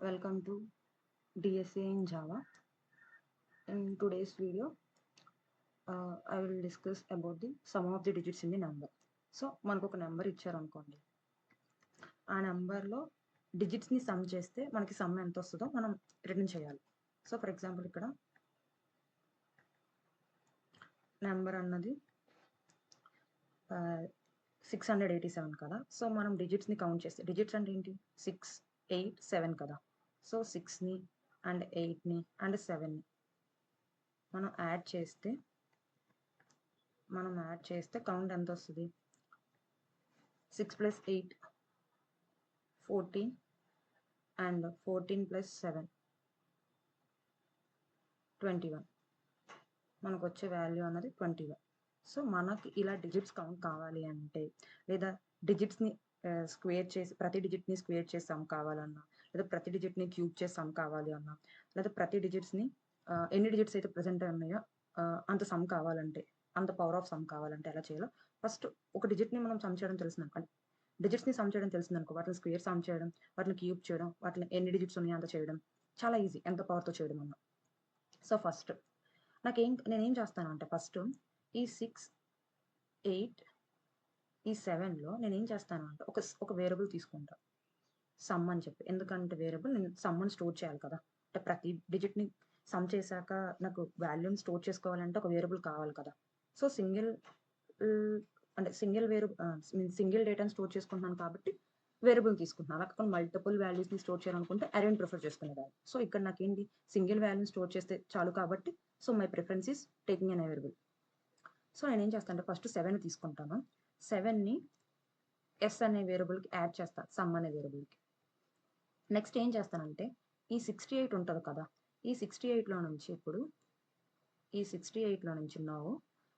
Welcome to DSA in Java. In today's video, I will discuss about the sum of the digits in the number. So మనకు ఒక number ఇచ్చారనుకోండి, ఆ నెంబర్లో డిజిట్స్ని some చేస్తే మనకి some ఎంత వస్తుందో మనం రిటర్న్ చేయాలి. సో ఫర్ ఎగ్జాంపుల్ ఇక్కడ నెంబర్ అన్నది 687 కదా. సో మనం డిజిట్స్ని కౌంట్ చేస్తే, డిజిట్స్ అంటే ఏంటి, 6, 8, 7 కదా. సో 6ని అండ్ 8ని అండ్ 7ని మనం యాడ్ చేస్తే కౌంట్ ఎంత వస్తుంది? 6 + 8 14 అండ్ 14 + 7 21. మనకు వచ్చే వాల్యూ అన్నది 21. సో మనకి ఇలా డిజిట్స్ కౌంట్ కావాలి అంటే, లేదా డిజిట్స్ని స్క్వేర్ చేసి ప్రతి డిజిట్ని స్క్వేర్ చేసి సమ్ కావాలన్నా, లేదా ప్రతి డిజిట్ని క్యూబ్ చేసి సమ్ కావాలి అన్నా, లేదా ప్రతి డిజిట్స్ని ఎన్ని డిజిట్స్ అయితే ప్రజెంట్ ఉన్నాయో అంత సమ్ కావాలంటే, అంత పవర్ ఆఫ్ సమ్ కావాలంటే ఎలా చేయాలో, ఫస్ట్ ఒక డిజిట్ని మనం సమ్ చేయడం తెలిసిందనుకో, డిజిట్స్ని సమ్ చేయడం తెలిసిందనుకో, వాటిని స్క్వేర్ సమ్ చేయడం, వాటిని క్యూబ్ చేయడం, వాటిని ఎన్ని డిజిట్స్ ఉన్నాయో అంత చేయడం చాలా ఈజీ, ఎంత పవర్తో చేయడం అన్నా. సో ఫస్ట్ నేనేం చేస్తాను అంటే, ఫస్ట్ ఈ 6, 8, ఈ 7లో నేనేం చేస్తాను అంటే ఒక వేరియబుల్ తీసుకుంటా, సమ్ అని చెప్పి. ఎందుకంటే వేరియబుల్ నేను సమ్మని స్టోర్ చేయాలి కదా. అంటే ప్రతి డిజిట్ని సమ్ చేశాక నాకు వాల్యూని స్టోర్ చేసుకోవాలంటే ఒక వేరియబుల్ కావాలి కదా. సో సింగిల్ డేటాని స్టోర్ చేసుకుంటున్నాను కాబట్టి వేరియబుల్ తీసుకుంటున్నాను. అక్కడ మల్టిపుల్ వాల్యూస్ని స్టోర్ చేయాలనుకుంటే అరేని ప్రిఫర్ చేసుకునేదాన్ని. సో ఇక్కడ నాకేంటి, సింగిల్ వాల్యూని స్టోర్ చేస్తే చాలు కాబట్టి, so my preference is taking an variable. So నేనేం చేస్తాను అంటే, ఫస్ట్ 7 తీసుకుంటాను. 7ని ఎస్ అనే వేరియబుల్కి యాడ్ చేస్తాను, సమ్ అనే వేరియబుల్కి. నెక్స్ట్ ఏం చేస్తానంటే, ఈ 68 ఉంటుంది కదా, ఈ 68లో నుంచి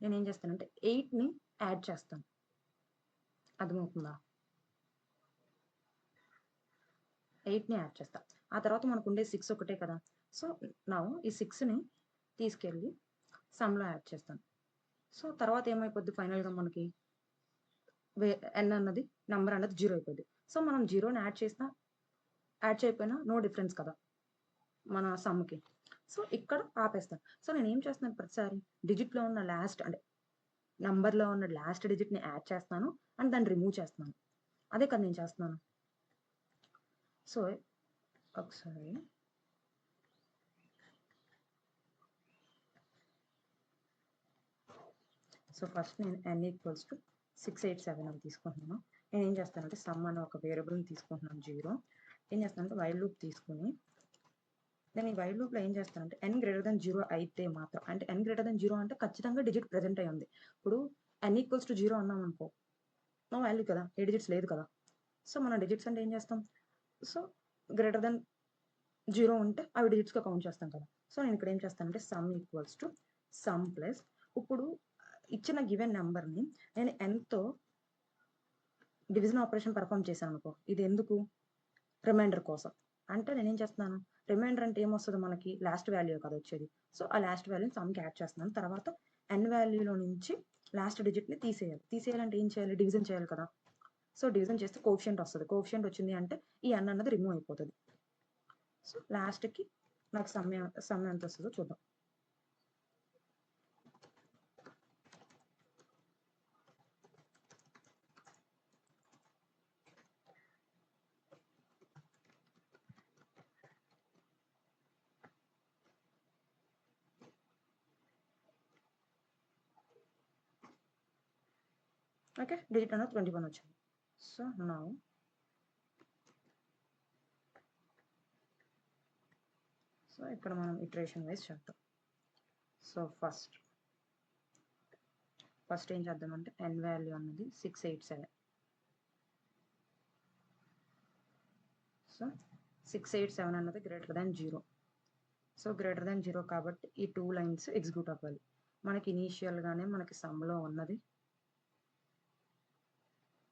నేనేం చేస్తానంటే 8ని యాడ్ చేస్తాను. అర్థమవుతుందా? 8ని యాడ్ చేస్తాను. ఆ తర్వాత మనకు ఉండే 6 ఒకటే కదా. సో నా ఈ 6ని తీసుకెళ్ళి సమ్లో యాడ్ చేస్తాను. సో తర్వాత ఏమైపోద్ది, ఫైనల్గా మనకి ఎన్ అన్నది నెంబర్ అన్నది 0 అయిపోద్ది. సో మనం 0ని యాడ్ చేయకపోయినా నో డిఫరెన్స్ కదా మన సమ్కి. సో ఇక్కడ ఆపేస్తాను. సో నేను ఏం చేస్తున్నాను, ప్రతిసారి డిజిట్లో ఉన్న నెంబర్లో ఉన్న లాస్ట్ డిజిట్ని యాడ్ చేస్తాను అండ్ దాన్ని రిమూవ్ చేస్తున్నాను. అదే కదా నేను చేస్తున్నాను. సో ఒకసారి ఫస్ట్ నేను n = 687 అని తీసుకుంటున్నాను. నేను ఏం చేస్తానంటే సమ్ అనే ఒక వేరియబుల్ని తీసుకుంటున్నాను, 0. ఏం చేస్తానంటే వైల్ లూప్ తీసుకుని, నేను ఈ వైల్ లూప్లో ఏం చేస్తానంటే n > 0 అయితే మాత్రం, అంటే n > 0 అంటే ఖచ్చితంగా డిజిట్ ప్రెజెంట్ అయ్యి ఉంది. ఇప్పుడు n = 0 అన్నాం అనుకో, నో వాల్యూ కదా, ఏ డిజిట్స్ లేదు కదా. సో మన డిజిట్స్ అంటే ఏం చేస్తాం, సో > 0 ఉంటే అవి డిజిట్స్గా కౌంట్ చేస్తాం కదా. సో నేను ఇక్కడ ఏం చేస్తానంటే సమ్ ప్లస్, ఇప్పుడు ఇచ్చిన గివెన్ నెంబర్ని నేను nతో డివిజన్ ఆపరేషన్ పర్ఫామ్ చేశాను అనుకో, ఇది ఎందుకు, రిమైండర్ కోసం. అంటే నేనేం చేస్తున్నాను, రిమైండర్ అంటే ఏమొస్తుంది మనకి, లాస్ట్ వాల్యూ కదా వచ్చేది. సో ఆ లాస్ట్ వాల్యూని సమ్కి యాడ్ చేస్తున్నాను. తర్వాత n వాల్యూలో నుంచి లాస్ట్ డిజిట్ని తీసేయాలంటే ఏం చేయాలి, డివిజన్ చేయాలి కదా. సో డివిజన్ చేస్తే కోఎఫిషియంట్ వస్తుంది. కోఎఫిషియంట్ వచ్చింది అంటే ఈ n అన్నది రిమూవ్ అయిపోతుంది. సో లాస్ట్కి నాకు సమ్ ఎంత వస్తుందో చూద్దాం. ఓకే, డిజిట్ అన్నది 21 వచ్చింది. సో నౌ ఇక్కడ మనం ఇటరేషన్ వైజ్ చేద్దాం. సో ఫస్ట్ ఏం చేద్దామంటే n వాల్యూ అన్నది 687. సో 687 అన్నది > 0. సో > 0 కాబట్టి ఈ 2 లైన్స్ ఎగ్జిక్యూట్ అవ్వాలి. మనకి ఇనీషియల్గానే మనకి సమ్లో ఉన్నది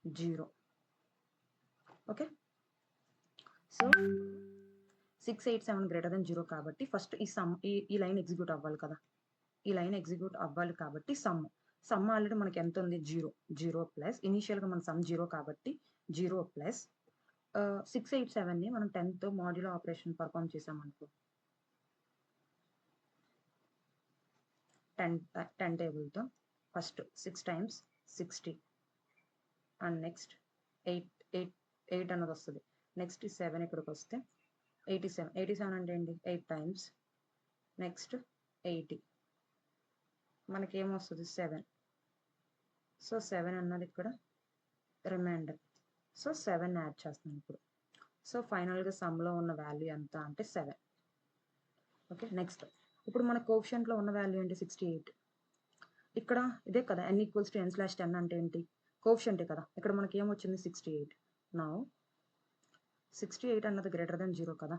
0. ఓకే, సో 687 > 0 కాబట్టి ఫస్ట్ ఈ లైన్ ఎగ్జిక్యూట్ అవ్వాలి కదా. ఈ లైన్ ఎగ్జిక్యూట్ అవ్వాలి కాబట్టి సమ్ ఆల్రెడీ మనకి ఎంత ఉంది, 0 ప్లస్ ఇనీషియల్గా మన సమ్ 0 కాబట్టి 0 ప్లస్ 687ని మనం 10తో మాడ్యులో ఆపరేషన్ పర్ఫామ్ చేసామనుకో 10 టేబుల్తో ఫస్ట్ 6 times 60 అండ్ నెక్స్ట్ 8 అన్నది వస్తుంది. నెక్స్ట్ 7 ఇక్కడికి వస్తే 87 అంటే ఏంటి 8 times నెక్స్ట్ 80 మనకి ఏమొస్తుంది 7. సో 7 అన్నది ఇక్కడ రిమైండర్. సో 7 యాడ్ చేస్తున్నాను ఇప్పుడు. సో ఫైనల్గా సమ్లో ఉన్న వాల్యూ ఎంత అంటే 7. ఓకే, నెక్స్ట్ ఇప్పుడు మన కోఎఫిషియంట్లో ఉన్న వాల్యూ ఏంటి 68. ఇక్కడ ఇదే కదా n = n/10 అంటే ఏంటి కోఎఫిషియంటే కదా. ఇక్కడ మనకి ఏమొచ్చింది 68. నౌ 68 అన్నది >0 కదా.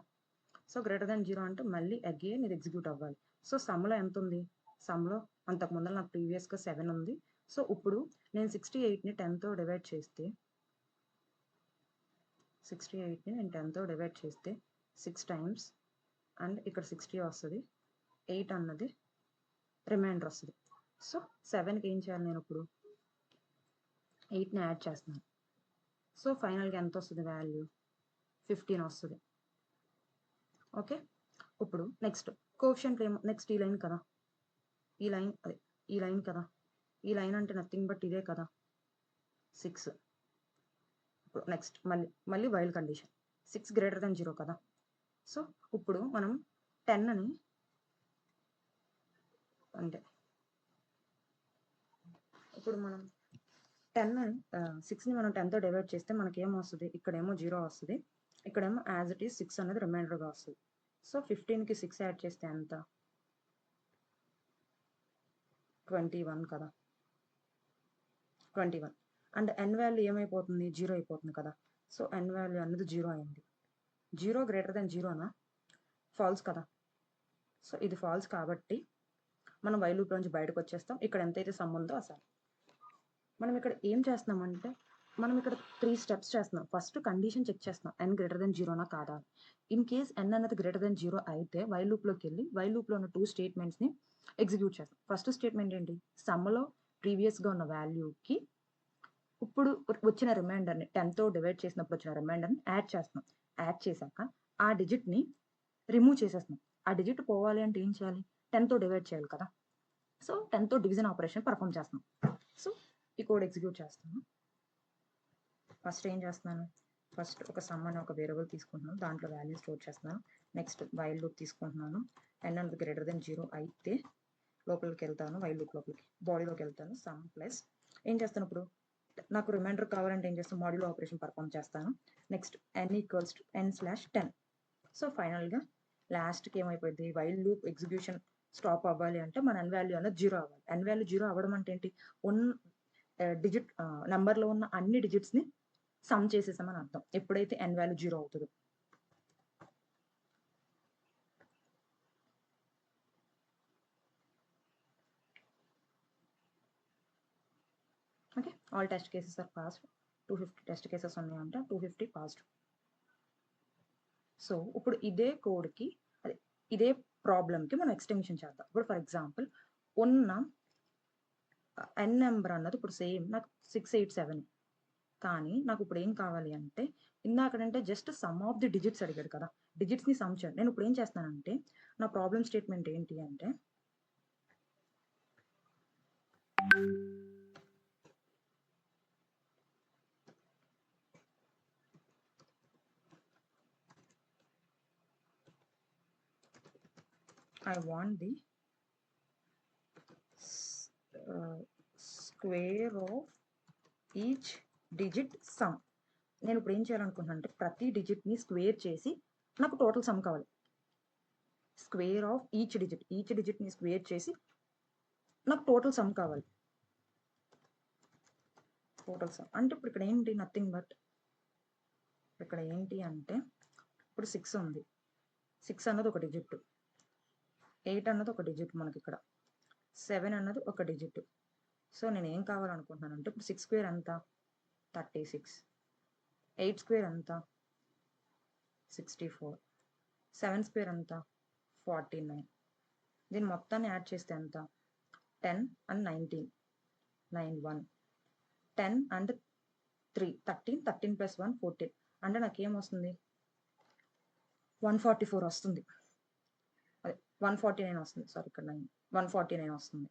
సో >0 అంటే మళ్ళీ అగైన్ ఇది ఎగ్జిక్యూట్ అవ్వాలి. సో సమ్లో ఎంత ఉంది, సమ్లో అంతకు ముందర నాకు ప్రీవియస్గా 7 ఉంది. సో ఇప్పుడు నేను 68ని 10తో డివైడ్ చేస్తే 6 times అండ్ ఇక్కడ 60 వస్తుంది, 8 అన్నది రిమైండర్ వస్తుంది. సో 7కి ఏం చేయాలి నేను ఇప్పుడు 8ని యాడ్ చేస్తున్నాను. సో ఫైనల్గా ఎంత వస్తుంది వాల్యూ 15 వస్తుంది. ఓకే, ఇప్పుడు నెక్స్ట్ కోఎఫిషియంట్ ఏమో నెక్స్ట్ ఈ లైన్ కదా, ఈ లైన్ కదా, ఈ లైన్ అంటే నథింగ్ బట్ ఇదే కదా 6. ఇప్పుడు నెక్స్ట్ మళ్ళీ వైల్ కండిషన్ 6 > 0 కదా. సో ఇప్పుడు మనం 10ని అంటే ఇప్పుడు మనం 6ని మనం 10తో డివైడ్ చేస్తే మనకి ఏమొస్తుంది, ఇక్కడేమో 0 వస్తుంది, ఇక్కడేమో యాజ్ ఇట్ ఈస్ 6 అనేది రిమైండర్గా వస్తుంది. సో 15కి 6 యాడ్ చేస్తే ఎంత 21 కదా, 21 అండ్ n వాల్యూ ఏమైపోతుంది 0 అయిపోతుంది కదా. సో n వాల్యూ అనేది 0 అయింది. 0 > 0నా ఫాల్స్ కదా. సో ఇది ఫాల్స్ కాబట్టి మనం వైల్ లూప్ నుంచి బయటకు వచ్చేస్తాం. ఇక్కడ ఎంతైతే సమ్ ఉందో అసలు మనం ఇక్కడ ఏం చేస్తున్నామంటే మనం ఇక్కడ 3 స్టెప్స్ చేస్తున్నాం. ఫస్ట్ కండిషన్ చెక్ చేస్తున్నాం n > 0నా కాదా. ఇన్ కేస్ n అనేది >0 అయితే వైల్ లూప్లోకి వెళ్ళి వైల్ లూప్లో ఉన్న 2 స్టేట్మెంట్స్ని ఎగ్జిక్యూట్ చేస్తాం. ఫస్ట్ స్టేట్మెంట్ ఏంటి, సమ్లో ప్రీవియస్గా ఉన్న వాల్యూకి ఇప్పుడు వచ్చిన రిమైండర్ని 10తో డివైడ్ చేసినప్పుడు వచ్చిన రిమైండర్ని యాడ్ చేస్తున్నాం. యాడ్ చేశాక ఆ డిజిట్ని రిమూవ్ చేసేస్తున్నాం. ఆ డిజిట్ పోవాలి అంటే ఏం చేయాలి 10తో డివైడ్ చేయాలి కదా. సో 10తో డివిజన్ ఆపరేషన్ పర్ఫామ్ చేస్తున్నాం. సో ఈ కోడ్ ఎగ్జిక్యూట్ చేస్తాను. ఫస్ట్ ఏం చేస్తున్నాను, ఫస్ట్ ఒక సమ్ అనే ఒక వేరియబుల్ తీసుకుంటున్నాను, దాంట్లో వాల్యూ స్టోర్ చేస్తున్నాను. నెక్స్ట్ వైల్ లూప్ తీసుకుంటున్నాను, n అనేది >0 అయితే లోపలికి వెళ్తాను, వైల్ లూప్ లోపలికి బాడీలోకి వెళ్తాను, సమ్ ప్లస్ ఏం చేస్తాను ఇప్పుడు నాకు రిమైండర్ కావాలంటే ఏం చేస్తాను మాడ్యులో ఆపరేషన్ పర్ఫామ్ చేస్తాను. Next n = n/10. సో ఫైనల్గా లాస్ట్కి ఏమైపోయింది వైల్ లూప్ ఎగ్జిక్యూషన్ స్టాప్ అవ్వాలి అంటే మన n వాల్యూ అనేది 0 అవ్వాలి. n వాల్యూ 0 అవ్వడం అంటే ఏంటి డిజిట్ నెంబర్లో ఉన్న అన్ని డిజిట్స్ని సమ్ చేసేసామని అర్థం ఎప్పుడైతే n వాల్యూ 0 అవుతుందో. Okay, all test cases are passed. 250 test cases ఉన్నాయంటే 250 పాస్డ్. సో ఇప్పుడు ఇదే ప్రాబ్లమ్కి మనం ఎక్స్టెన్షన్ చేద్దాం. ఇప్పుడు ఫర్ ఎగ్జాంపుల్ ఉన్న n నెంబర్ అన్నది ఇప్పుడు సేమ్ నాకు 687, కానీ నాకు ఇప్పుడు ఏం కావాలి అంటే ఇందాకడంటే just sum of the digits అడిగాడు కదా, డిజిట్స్ని సమ్ చేయండి. నేను ఇప్పుడు ఏం చేస్తానంటే నా ప్రాబ్లమ్ స్టేట్మెంట్ ఏంటి అంటే I want the square of each digit sum. నేను ఇప్పుడు ఏం చేయాలనుకుంటున్నాను అంటే ప్రతి డిజిట్ని స్క్వేర్ చేసి నాకు టోటల్ సమ్ కావాలి. స్క్వేర్ ఆఫ్ ఈచ్ డిజిట్ని స్క్వేర్ చేసి నాకు టోటల్ సమ్ కావాలి. టోటల్ సమ్ అంటే ఇప్పుడు ఇక్కడ ఏంటి నథింగ్ బట్ ఇక్కడ ఏంటి అంటే ఇప్పుడు 6 ఉంది, 6 అన్నది ఒక డిజిట్, 8 అన్నది ఒక డిజిట్, మనకి ఇక్కడ 7 అన్నది ఒక డిజిట్. సో నేను ఏం కావాలనుకుంటున్నాను అంటే ఇప్పుడు 6 స్క్వేర్ ఎంత 36, 8 స్క్వేర్ ఎంత 64, 7 స్క్వేర్ ఎంత 49. దీన్ని మొత్తాన్ని యాడ్ చేస్తే ఎంత 10 and 19, 9 1 10 and 3 13, 13 + 1 14. అంటే నాకేమొస్తుంది 144 వస్తుంది. అదే 149 వస్తుంది. సారీ ఇక్కడ 149 వస్తుంది.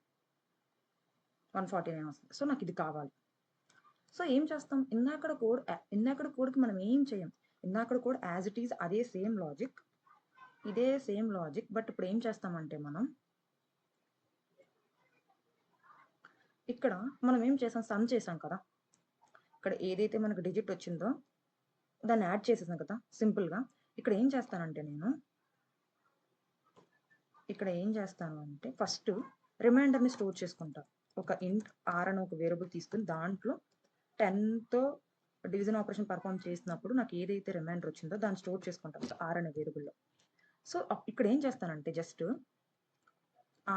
149 వస్తుంది. సో నాకిది కావాలి. సో ఏం చేస్తాం? ఇందాకడ కోడ్‌కి మనం ఏం చేయం. ఇందాకడ కోడ్ యాజ్ ఇట్ ఈజ్ అదే సేమ్ లాజిక్. ఇదే సేమ్ లాజిక్. బట్ ఇప్పుడు ఏం చేస్తామంటే మనం ఇక్కడ మనం ఏం చేసాం? సమ్ చేసాం కదా! ఇక్కడ ఏదైతే మనకు డిజిట్ వచ్చిందో దాన్ని యాడ్ చేసేసాం కదా సింపుల్‌గా. ఇక్కడ ఏం చేస్తానంటే నేను ఇక్కడ ఏం చేస్తాను అంటే ఫస్ట్ రిమైండర్‌ని స్టోర్ చేసుకుంటా. ఒక ఇంట్ r అని ఒక వేరియబుల్ తీసుకొని దాంట్లో 10తో డివిజన్ ఆపరేషన్ పర్ఫార్మ్ చేసినప్పుడు నాకు ఏదైతే రిమైండర్ వచ్చిందో దాన్ని స్టోర్ చేసుకుంటాను. సో r అనే వేరియబుల్‌లో. సో ఇక్కడ ఏం చేస్తానంటే జస్ట్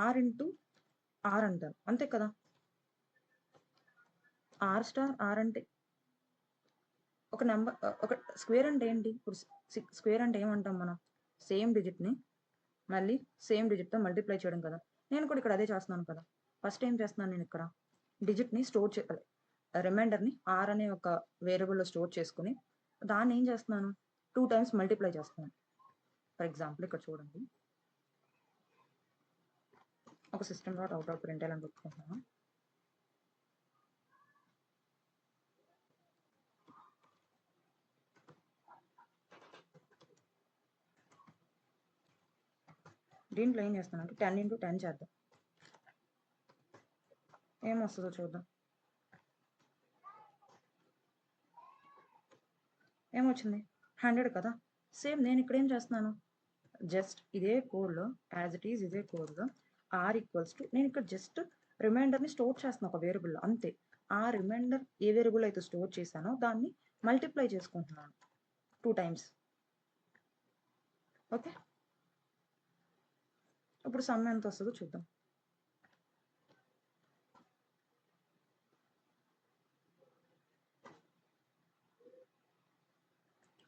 r ఇంటూ r అంటాను. అంతే కదా! r అంటే ఒక నంబర్ ఒక స్క్వేర్ అంటే ఏంటి? ఇప్పుడు స్క్వేర్ అంటే ఏమంటాం మనం? సేమ్ డిజిట్‌ని మళ్ళీ సేమ్ డిజిట్‌తో మల్టిప్లై చేయడం కదా! నేను కూడా ఇక్కడ అదే చేస్తున్నాను కదా! ఫస్ట్ ఏం చేస్తున్నాను నేను ఇక్కడ డిజిట్‌ని రిమైండర్‌ని r అనే ఒక వేరియబుల్‌లో స్టోర్ చేసుకొని దాన్ని ఏం చేస్తున్నాను 2 టైమ్స్ మల్టిప్లై చేస్తున్నాను. ఫర్ ఎగ్జాంపుల్ ఇక్కడ చూడండి. ఒక సిస్టమ్ డాట్ అవుట్ ఆఫ్ ప్రింట్ఎల్ అని పెట్టుకుంటున్నాను. దీంట్లో ఏం చేస్తానంటే 10 ఇంటూ 10 చేద్దాం. ఏమొస్తుందో చూద్దాం. ఏమొచ్చింది? 100 కదా! సేమ్ నేను ఇక్కడ ఏం చేస్తున్నాను? జస్ట్ ఇదే కోడ్‌లో యాజ్ ఇట్ ఈజ్ ఇదే కోడ్‌లో r ఈక్వల్స్ టు నేను ఇక్కడ జస్ట్ రిమైండర్‌ని స్టోర్ చేస్తున్నా ఒక వేరియబుల్‌లో అంతే. ఆ రిమైండర్ ఏ వేరియబుల్ అయితే స్టోర్ చేశానో దాన్ని మల్టిప్లై చేసుకుంటున్నాను 2 టైమ్స్. ఓకే. ఇప్పుడు సమ్ ఎంత వస్తుందో చూద్దాం.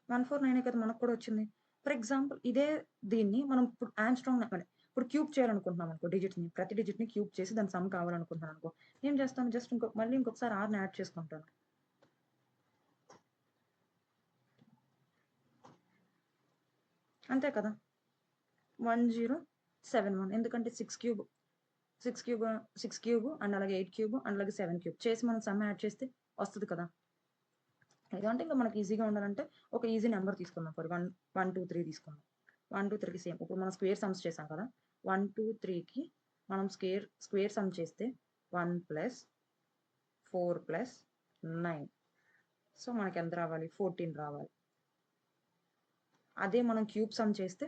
వన్ 149 కదా మనకు కూడా వచ్చింది. ఫర్ ఎగ్జాంపుల్ ఇదే దీన్ని మనం ఇప్పుడు ఇప్పుడు క్యూబ్ చేయాలనుకుంటున్నాం అనుకో డిజిట్‌ని. ప్రతి డిజిట్‌ని క్యూబ్ చేసి దాని సమ్ కావాలనుకుంటున్నాను అనుకో. ఏం చేస్తాను జస్ట్ మళ్ళీ ఇంకొకసారి rని యాడ్ చేసుకుంటాను. అంతే కదా! 1071 ఎందుకంటే 6 క్యూబ్ అండ్ అలాగే 8 క్యూబ్ అండ్ అలాగే 7 క్యూబ్ చేసి మనం సమ్ యాడ్ చేస్తే వస్తది కదా! లేదంటే ఇంకా మనకి ఈజీగా ఉండాలంటే ఒక ఈజీ నెంబర్ తీసుకుందాం. 1, 2, 3 తీసుకుందాం. 1, 2, 3కి సేమ్. ఇప్పుడు మనం స్క్వేర్ సమ్స్ చేసాం కదా! 1, 2, 3కి మనం స్క్వేర్ సమ్ చేస్తే 1 + 4 + 9. సో మనకి ఎంత రావాలి? 14 రావాలి. అదే మనం క్యూబ్ సమ్ చేస్తే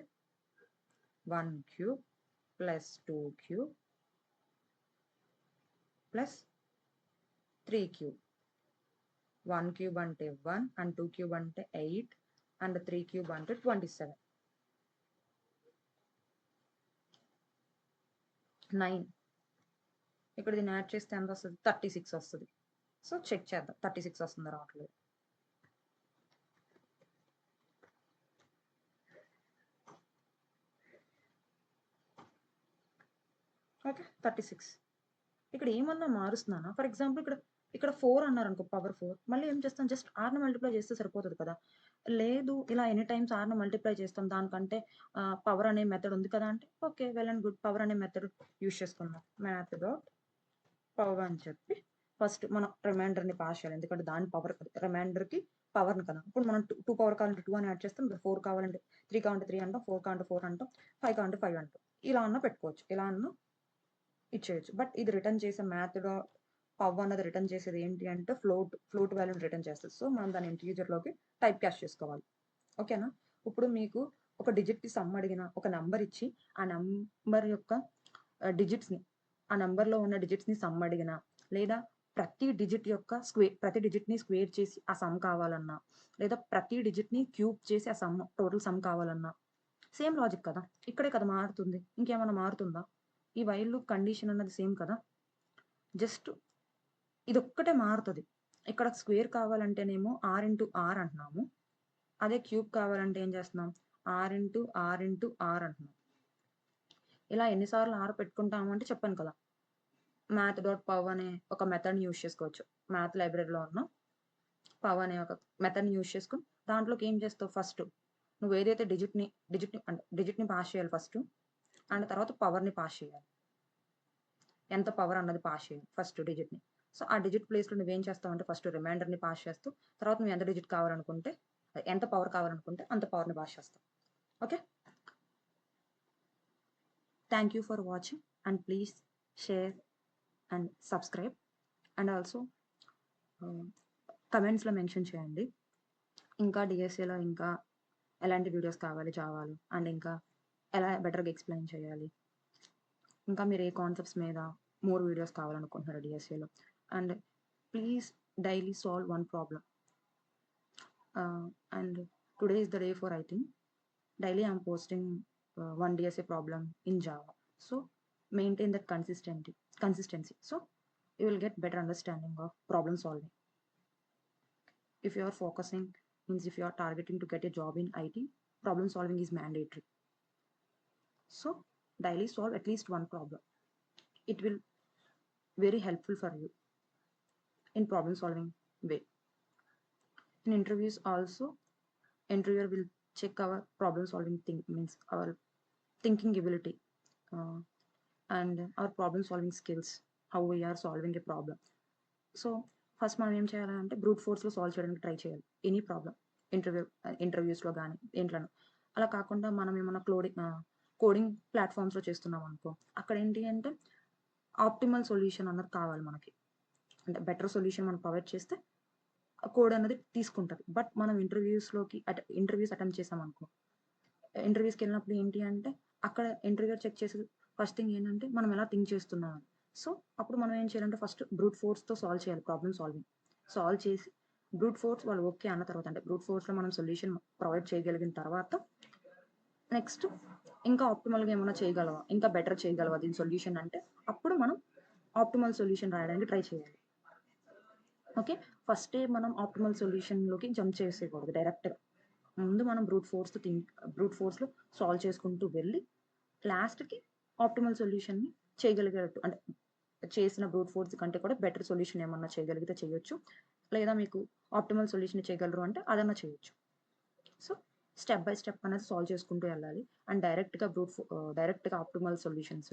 1 క్యూబ్ + 2 క్యూబ్ + 3 క్యూబ్. 1 క్యూబ్ అంటే 1 అండ్ 2 క్యూబ్ అంటే 8 అండ్ 3 క్యూబ్ అంటే 27. 9 ఇక్కడ దీన్ని యాడ్ చేస్తే ఎంత వస్తది? 36 వస్తది. సో చెక్ చేద్దాం 36 వస్తుందా రావట్లేదు. ఓకే. 36 ఇక్కడ ఏమన్నా మారుస్తున్నానా? ఫర్ ఎగ్జాంపుల్ ఇక్కడ 4 అన్నారనుకో పవర్ 4 మళ్ళీ ఏం చేస్తాం జస్ట్ rని మల్టిప్లై చేస్తే సరిపోతది కదా! లేదు ఇలా ఎన్ని టైమ్స్ rని మల్టిప్లై చేస్తాం దానికంటే పవర్ అనే మెథడ్ ఉంది కదా! అంటే okay. Well and good power అనే మెథడ్ యూజ్ చేసుకుందాం. math డాట్ పవర్ అని చెప్పి ఫస్ట్ మనం రిమైండర్‌ని పాస్ చేయాలి. ఎందుకంటే దాని పవర్ రిమైండర్‌కి పవర్‌ని కదా! ఇప్పుడు మనం 2 పవర్ కావాలంటే 2 అని యాడ్ చేస్తాం. 4 కావాలంటే 3 కావాలంటే 3 అంటాం. 4 కావాలంటే 4 అంటాం. 5 కావాలంటే 5 అంటాం. ఇలా అన్నా పెట్టుకోవచ్చు. ఇలా అన్నా ఇచ్చేయొచ్చు. బట్ ఇది రిటర్న్ చేసే మ్యాథ్‌లో పవ్ అన్నది రిటర్న్ చేసేది ఏంటి అంటే ఫ్లోట్ వాల్యూని రిటర్న్ చేస్తది. సో, మనం దాన్ని ఇంటిజర్‌లోకి టైప్ కాస్ట్ చేసుకోవాలి. ఓకేనా? ఇప్పుడు మీకు ఒక డిజిట్‌కి సమ్ అడిగిన, ఒక నంబర్ ఇచ్చి, ఆ నంబర్ యొక్క డిజిట్స్‌ని ఆ నంబర్‌లో ఉన్న డిజిట్స్‌ని సమ్ అడిగినా, లేదా ప్రతి డిజిట్‌ని స్క్వేర్ చేసి ఆ సమ్ కావాలన్నా, లేదా ప్రతి డిజిట్‌ని క్యూబ్ చేసి ఆ టోటల్ సమ్ కావాలన్నా, సేమ్ లాజిక్ కదా! ఇక్కడే కదా మారుతుంది. ఇంకేమన్నా మారుతుందా? ఈ వైల్ లూప్ కండిషన్ అన్నది సేమ్ కదా! జస్ట్ ఇదొక్కటే మారుతది. ఇక్కడ స్క్వేర్ కావాలంటేనేమో r అంటున్నాము. అదే క్యూబ్ కావాలంటే ఏం చేస్తున్నాం? r అంటున్నాం. ఇలా ఎన్ని సార్లు r పెట్టుకుంటాము అంటే చెప్పాను కదా! math.pov అనే ఒక మెథడ్‌ని యూజ్ చేసుకోవచ్చు. మ్యాథ్ లైబ్రరీలో ఉన్న పవ్ అనే ఒక మెథడ్‌ని యూజ్ చేసుకొని దాంట్లోకి ఏం చేస్తావు ఫస్ట్ నువ్వు ఏదైతే డిజిట్ని పాస్ చేయాలి ఫస్ట్, అండ్ తర్వాత పవర్ని పాస్ చేయాలి. ఎంత పవర్ అన్నది పాస్ చేయాలి ఫస్ట్ డిజిట్ని. సో ఆ డిజిట్ ప్లేస్లో నువ్వేం చేస్తావు అంటే ఫస్ట్ రిమైండర్ని పాస్ చేస్తూ, తర్వాత నువ్వు ఎంత డిజిట్ కావాలనుకుంటే ఎంత పవర్ కావాలనుకుంటే అంత పవర్ని పాస్ చేస్తావు. Okay, thank you for watching and please share and subscribe and also కమెంట్స్లో మెన్షన్ చేయండి ఇంకా డిఎస్ఏలో ఇంకా ఎలాంటి వీడియోస్ కావాలి జావాలో, అండ్ ఇంకా ఎలా బెటర్గా ఎక్స్ప్లెయిన్ చేయాలి, ఇంకా మీరు ఏ కాన్సెప్ట్స్ మీద మోర్ వీడియోస్ కావాలనుకుంటున్నారు డిఎస్ఏలో. And please daily solve one problem. And today is the day for I think daily I'm posting one DSA problem in Java. So maintain that consistency. So you will get better understanding of problem solving. If you are focusing, means if you are targeting to get a job in IT, problem solving is mandatory. So daily solve at least one problem. It will very helpful for you in problem solving way. In interviews also, interviewer will check our problem solving thing, means our thinking ability and our problem solving skills, how we are solving a problem. So first మనం ఏం చేయాలంటే brute ఫోర్స్లో solve చేయడానికి try చేయాలి any problem, ఇంటర్వ్యూస్లో కానీ దేంట్లోనూ. అలా కాకుండా మనం ఏమన్నా కోడింగ్ ప్లాట్ఫామ్స్లో చేస్తున్నాం అనుకో, అక్కడ ఏంటి అంటే ఆప్టిమల్ సొల్యూషన్ అన్నది కావాలి మనకి, అంటే బెటర్ సొల్యూషన్ మనం ప్రొవైడ్ చేస్తే కోడ్ అనేది తీసుకుంటుంది. బట్ మనం ఇంటర్వ్యూస్ అటెంప్ట్ చేసాం అనుకో, ఇంటర్వ్యూస్కి వెళ్ళినప్పుడు ఏంటి అంటే అక్కడ ఇంటర్వ్యూర్ చెక్ చేసే ఫస్ట్ థింగ్ ఏంటంటే మనం ఎలా థింక్ చేస్తున్నాం అని. సో అప్పుడు మనం ఏం చేయాలంటే ఫస్ట్ బ్రూట్ ఫోర్స్తో సాల్వ్ చేయాలి, ప్రాబ్లమ్ సాల్వ్ చేసి బ్రూట్ ఫోర్స్ వాళ్ళు ఓకే అన్న తర్వాత, అంటే బ్రూట్ ఫోర్స్లో మనం సొల్యూషన్ ప్రొవైడ్ చేయగలిగిన తర్వాత నెక్స్ట్ ఇంకా ఆప్టిమల్గా ఏమైనా చేయగలవా, ఇంకా బెటర్ చేయగలవా దీని సొల్యూషన్ అంటే అప్పుడు మనం ఆప్టిమల్ సొల్యూషన్ రాయడానికి ట్రై చేయాలి. ఓకే, ఫస్టే మనం ఆప్టిమల్ సొల్యూషన్లోకి జంప్ చేసేయకూడదు డైరెక్ట్గా. ముందు మనం బ్రూట్ ఫోర్స్లో సాల్వ్ చేసుకుంటూ వెళ్ళి లాస్ట్కి ఆప్టిమల్ సొల్యూషన్ని చేయగలిగేటట్టు, అంటే చేసిన బ్రూట్ ఫోర్స్ కంటే కూడా బెటర్ సొల్యూషన్ ఏమన్నా చేయగలిగితే చేయొచ్చు, లేదా మీకు ఆప్టిమల్ సొల్యూషన్ చేయగలరు అంటే అదన్నా చేయొచ్చు. సో స్టెప్ బై స్టెప్ అనేది సాల్వ్ చేసుకుంటూ వెళ్ళాలి. అండ్ డైరెక్ట్గా ఆప్టిమల్ సొల్యూషన్స్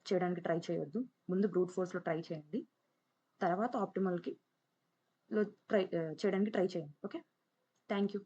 చేయడానికి ట్రై చేయొద్దు. ముందు బ్రూట్ ఫోర్స్లో ట్రై చేయండి, తర్వాత ఆప్టిమల్కి చేయడానికి ట్రై చేయండి. Okay, thank you.